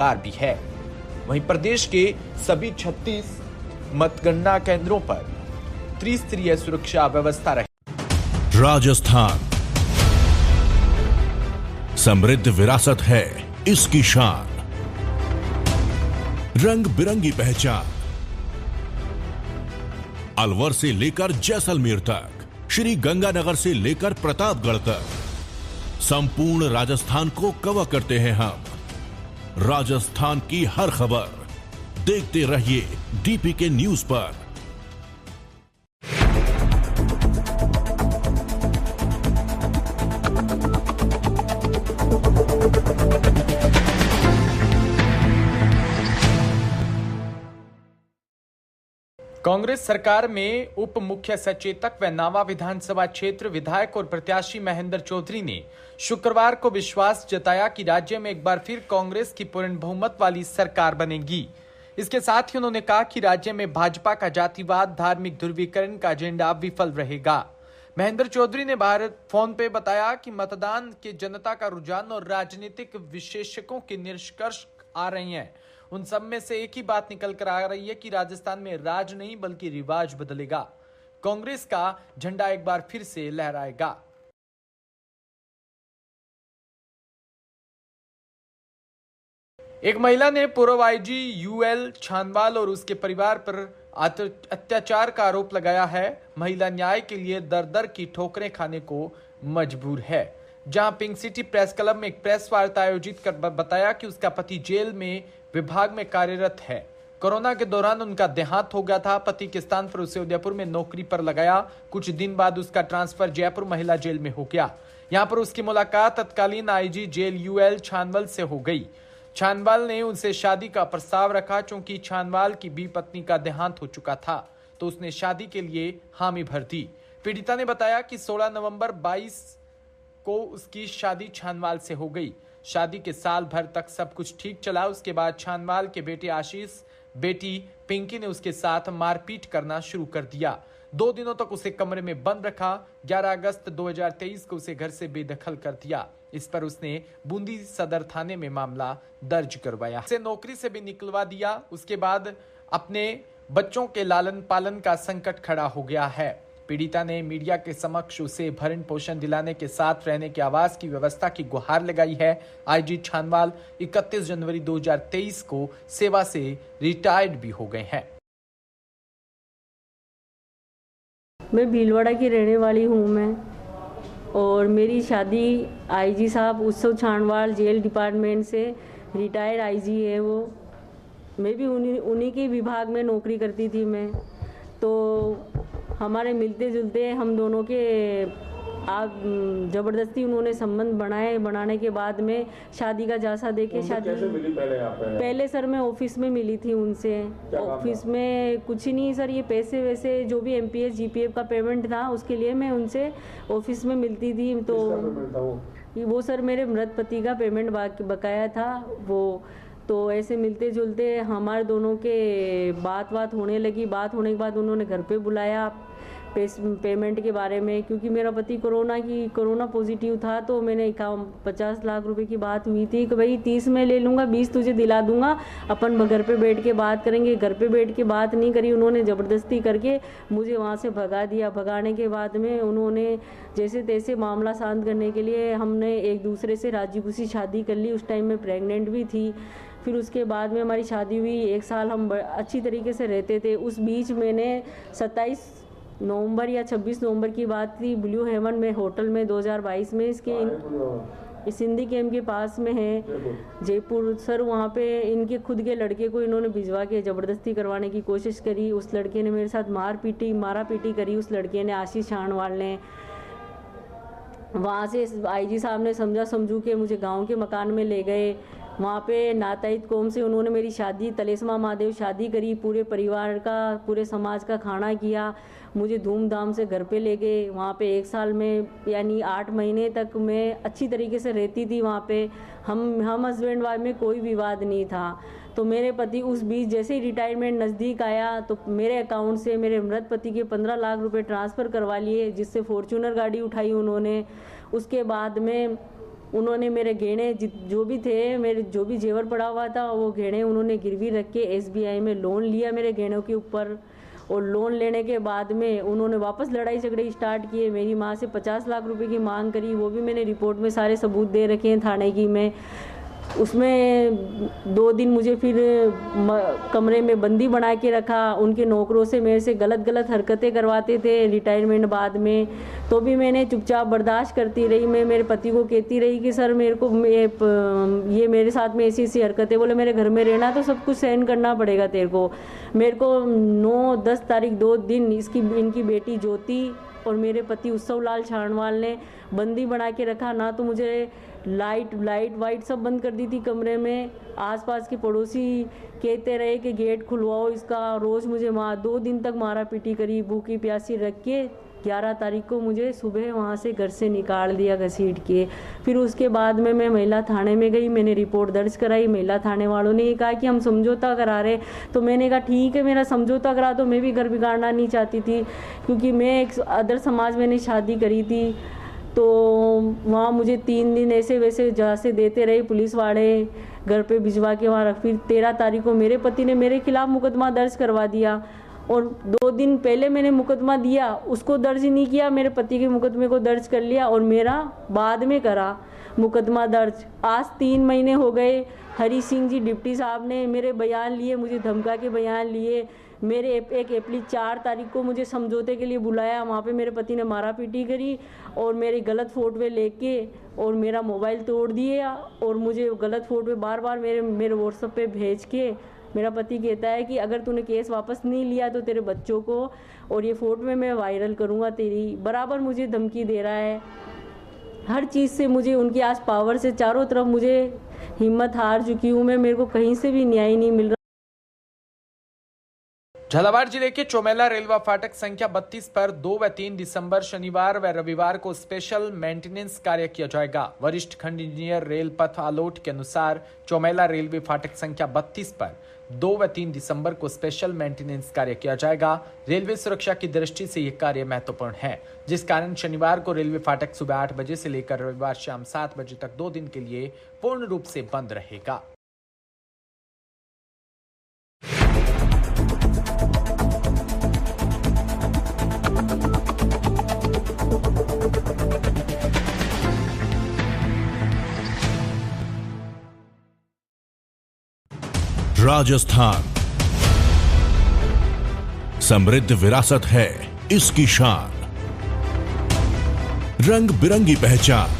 Car भी है। वहीं प्रदेश के सभी 36 मतगणना केंद्रों पर त्रिस्तरीय सुरक्षा व्यवस्था रही। राजस्थान समृद्ध विरासत है इसकी शान, रंग बिरंगी पहचान। अलवर से लेकर जैसलमेर तक, श्री गंगानगर से लेकर प्रतापगढ़ तक, संपूर्ण राजस्थान को कवर करते हैं हम। राजस्थान की हर खबर देखते रहिए डीपीके न्यूज पर। कांग्रेस सरकार में उप मुख्य सचेतक व नावा विधानसभा क्षेत्र विधायक और प्रत्याशी महेंद्र चौधरी ने शुक्रवार को विश्वास जताया कि राज्य में एक बार फिर कांग्रेस की पूर्ण बहुमत वाली सरकार बनेगी। इसके साथ ही उन्होंने कहा कि राज्य में भाजपा का जातिवाद, धार्मिक ध्रुवीकरण का एजेंडा विफल रहेगा। महेंद्र चौधरी ने भारत फोन पे बताया कि मतदान के जनता का रुझान और राजनीतिक विशेषज्ञों के निष्कर्ष आ रहे हैं। उन सब में से एक ही बात निकल कर आ रही है कि राजस्थान में राज नहीं बल्कि रिवाज बदलेगा। कांग्रेस का झंडा एक बार फिर से लहराएगा। एक महिला ने पूर्व आईजी यूएल छानवाल और उसके परिवार पर अत्याचार का आरोप लगाया है। महिला न्याय के लिए दर दर की ठोकरें खाने को मजबूर है। जहां पिंक सिटी प्रेस क्लब में एक प्रेस वार्ता आयोजित कर बताया कि उसका पति जेल में विभाग में कार्यरत है। कोरोना के दौरान उनका देहांत हो गया था। पति के स्थान पर उसे उदयपुर में नौकरी पर लगाया। कुछ दिन बाद उसका ट्रांसफर जयपुर महिला जेल में हो गया। यहां पर उसकी मुलाकात तत्कालीन आईजी जेल यूएल छानवाल से हो गई। छानवाल ने उनसे शादी का प्रस्ताव रखा। चूंकि छानवाल की भी पत्नी का देहांत हो चुका था तो उसने शादी के लिए हामी भर दी। पीड़िता ने बताया कि 16 नवंबर 22 को उसकी शादी छानवाल से हो गई। शादी के साल भर तक सब कुछ ठीक चला। उसके बाद छानवाल के बेटे आशीष, बेटी पिंकी ने उसके साथ मारपीट करना शुरू कर दिया। 2 दिनों तक उसे कमरे में बंद रखा। 11 अगस्त 2023 को उसे घर से बेदखल कर दिया। इस पर उसने बूंदी सदर थाने में मामला दर्ज करवाया। उसे नौकरी से भी निकलवा दिया। उसके बाद अपने बच्चों के लालन पालन का संकट खड़ा हो गया है। पीड़िता ने मीडिया के समक्ष उसे भरण पोषण दिलाने के साथ रहने के आवास की व्यवस्था की गुहार लगाई है। आईजी छानवाल 31 जनवरी 2023 को सेवा से रिटायर्ड भी हो गए हैं। मैं भीलवाड़ा की रहने वाली हूँ मैं, और मेरी शादी आईजी साहब उत्सव छानवाल जेल डिपार्टमेंट से रिटायर्ड आईजी है वो। मैं भी उन्हीं के विभाग में नौकरी करती थी मैं। तो हमारे मिलते जुलते हम दोनों के जबरदस्ती उन्होंने संबंध बनाने के बाद में शादी का जायजा देके शादी। कैसे मिली पहले सर मैं ऑफिस में मिली थी उनसे। ऑफिस में कुछ ही नहीं सर, ये पैसे वैसे जो भी एमपीएस जीपीएफ का पेमेंट था उसके लिए मैं उनसे ऑफिस में मिलती थी। तो वो सर मेरे मृत पति का पेमेंट बकाया था वो। तो ऐसे मिलते जुलते हमारे दोनों के बात होने लगी। बात होने के बाद उन्होंने घर पे बुलाया पेमेंट के बारे में, क्योंकि मेरा पति कोरोना पॉजिटिव था। तो मैंने 50 लाख रुपए की बात हुई थी कि भाई 30 मैं ले लूँगा, 20 तुझे दिला दूंगा, अपन घर पे बैठ के बात करेंगे। घर पे बैठ के बात नहीं करी उन्होंने, ज़बरदस्ती करके मुझे वहाँ से भगा दिया। भगाने के बाद में उन्होंने जैसे तैसे मामला शांत करने के लिए हमने एक दूसरे से राजी खुशी शादी कर ली। उस टाइम में प्रेग्नेंट भी थी। फिर उसके बाद में हमारी शादी हुई। 1 साल हम अच्छी तरीके से रहते थे। उस बीच मैंने 27 नवंबर या 26 नवंबर की बात थी, ब्लू हेवन में होटल में 2022 में इस सिंधी कैंप के पास में है जयपुर सर। वहाँ पे इनके खुद के लड़के को इन्होंने भिजवा के ज़बरदस्ती करवाने की कोशिश करी। उस लड़के ने मेरे साथ मारा पीटी करी। उस लड़के ने, आशीष छानवाल ने। वहाँ से आईजी साहब ने समझू के मुझे गांव के मकान में ले गए। वहाँ पे नाताइत कौम से उन्होंने मेरी शादी तलेस्मा महादेव शादी करी। पूरे परिवार का, पूरे समाज का खाना किया। मुझे धूमधाम से घर पे ले गए। वहाँ पे 1 साल में यानी 8 महीने तक मैं अच्छी तरीके से रहती थी वहाँ पे। हम हस्बैंड वाइफ में कोई विवाद नहीं था। तो मेरे पति उस बीच जैसे ही रिटायरमेंट नज़दीक आया तो मेरे अकाउंट से मेरे मृत पति के 15 लाख रुपए ट्रांसफ़र करवा लिए, जिससे फॉर्च्यूनर गाड़ी उठाई उन्होंने। उसके बाद में उन्होंने मेरे गहने जो भी थे, मेरे जो भी जेवर पड़ा हुआ था, वो गहने उन्होंने गिरवी रख के SBI में लोन लिया मेरे गहनों के ऊपर। और लोन लेने के बाद में उन्होंने वापस लड़ाई झगड़े स्टार्ट किए। मेरी माँ से 50 लाख रुपए की मांग करी, वो भी मैंने रिपोर्ट में सारे सबूत दे रखे हैं थाने की। मैं उसमें 2 दिन मुझे फिर कमरे में बंदी बना के रखा। उनके नौकरों से मेरे से गलत हरकतें करवाते थे रिटायरमेंट बाद में, तो भी मैंने चुपचाप बर्दाश्त करती रही। मैं मेरे पति को कहती रही कि सर मेरे को ये मेरे साथ में ऐसी हरकतें, बोले मेरे घर में रहना तो सब कुछ सहन करना पड़ेगा तेरे को। मेरे को 9-10 तारीख 2 दिन इनकी बेटी ज्योति और मेरे पति उत्सव लाल छाणवाल ने बंदी बना के रखा। ना तो मुझे लाइट वाइट सब बंद कर दी थी कमरे में। आसपास के पड़ोसी कहते रहे कि गेट खुलवाओ इसका। रोज़ मुझे 2 दिन तक मारा पीटी करी, भूखी प्यासी रख के। 11 तारीख को मुझे सुबह वहाँ से घर से निकाल दिया घसीट के। फिर उसके बाद में मैं महिला थाने में गई, मैंने रिपोर्ट दर्ज कराई। महिला थाने वालों ने ये कहा कि हम समझौता करा रहे, तो मैंने कहा ठीक है, मेरा समझौता करा दो, मैं भी घर बिगाड़ना नहीं चाहती थी, क्योंकि मैं एक अदर समाज में शादी करी थी। तो वहाँ मुझे 3 दिन ऐसे वैसे जहाँ से देते रहे पुलिस वाले, घर पे भिजवा के वहाँ रख। फिर 13 तारीख को मेरे पति ने मेरे खिलाफ मुकदमा दर्ज करवा दिया। और 2 दिन पहले मैंने मुकदमा दिया, उसको दर्ज नहीं किया, मेरे पति के मुकदमे को दर्ज कर लिया और मेरा बाद में करा मुकदमा दर्ज। आज 3 महीने हो गए। हरी सिंह जी डिप्टी साहब ने मेरे बयान लिए, मुझे धमका के बयान लिए। मेरे एक अप्रैल 4 तारीख को मुझे समझौते के लिए बुलाया, वहाँ पे मेरे पति ने मारा पीटी करी और मेरे गलत फोटो लेके और मेरा मोबाइल तोड़ दिया। और मुझे गलत फोटो बार बार मेरे व्हाट्सएप पे भेज के मेरा पति कहता है कि अगर तूने केस वापस नहीं लिया तो तेरे बच्चों को और ये फोटो में मैं वायरल करूँगा तेरी। बराबर मुझे धमकी दे रहा है हर चीज़ से। मुझे उनकी आज पावर से चारों तरफ मुझे हिम्मत हार चुकी हूँ मैं, मेरे को कहीं से भी न्याय नहीं मिल रहा। झालावाड़ जिले के चौमेला रेलवे फाटक संख्या 32 पर 2 व 3 दिसंबर शनिवार व रविवार को स्पेशल मेंटेनेंस कार्य किया जाएगा। वरिष्ठ खंड इंजीनियर रेल पथ आलोट के अनुसार चौमेला रेलवे फाटक संख्या 32 पर 2 व 3 दिसंबर को स्पेशल मेंटेनेंस कार्य किया जाएगा। रेलवे सुरक्षा की दृष्टि से यह कार्य महत्वपूर्ण है, जिस कारण शनिवार को रेलवे फाटक सुबह 8 बजे से लेकर रविवार शाम 7 बजे तक 2 दिन के लिए पूर्ण रूप से बंद रहेगा। राजस्थान समृद्ध विरासत है इसकी शान, रंग बिरंगी पहचान।